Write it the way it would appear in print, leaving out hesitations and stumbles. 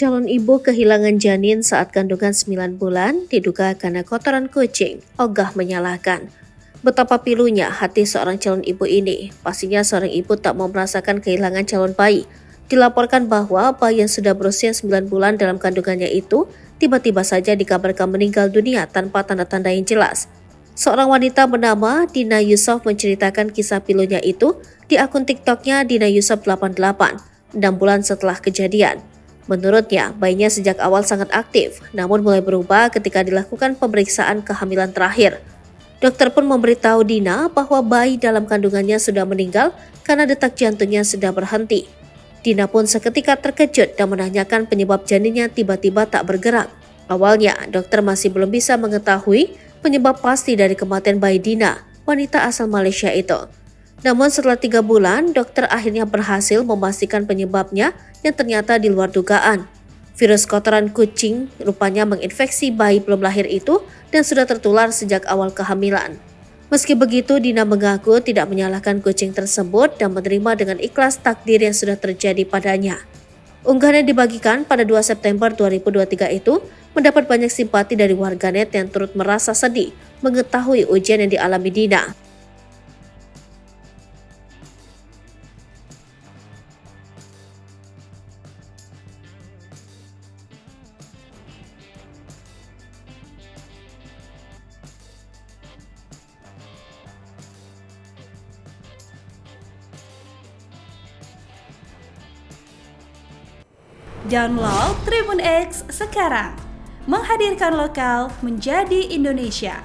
Calon ibu kehilangan janin saat kandungan 9 bulan diduga karena kotoran kucing. Ogah menyalahkan. Betapa pilunya hati seorang calon ibu ini. Pastinya seorang ibu tak mau merasakan kehilangan calon bayi. Dilaporkan bahwa bayi yang sudah berusia 9 bulan dalam kandungannya itu tiba-tiba saja dikabarkan meninggal dunia tanpa tanda-tanda yang jelas. Seorang wanita bernama Dina Yusuf menceritakan kisah pilunya itu di akun TikToknya Dina Yusuf 88, 6 bulan setelah kejadian. Menurutnya, bayinya sejak awal sangat aktif, namun mulai berubah ketika dilakukan pemeriksaan kehamilan terakhir. Dokter pun memberitahu Dina bahwa bayi dalam kandungannya sudah meninggal karena detak jantungnya sudah berhenti. Dina pun seketika terkejut dan menanyakan penyebab janinnya tiba-tiba tak bergerak. Awalnya, dokter masih belum bisa mengetahui penyebab pasti dari kematian bayi Dina, wanita asal Malaysia itu. Namun setelah 3 bulan, dokter akhirnya berhasil memastikan penyebabnya yang ternyata di luar dugaan. Virus kotoran kucing rupanya menginfeksi bayi belum lahir itu dan sudah tertular sejak awal kehamilan. Meski begitu, Dina mengaku tidak menyalahkan kucing tersebut dan menerima dengan ikhlas takdir yang sudah terjadi padanya. Unggahan yang dibagikan pada 2 September 2023 itu mendapat banyak simpati dari warganet yang turut merasa sedih mengetahui ujian yang dialami Dina. Download Tribun X sekarang, menghadirkan lokal menjadi Indonesia.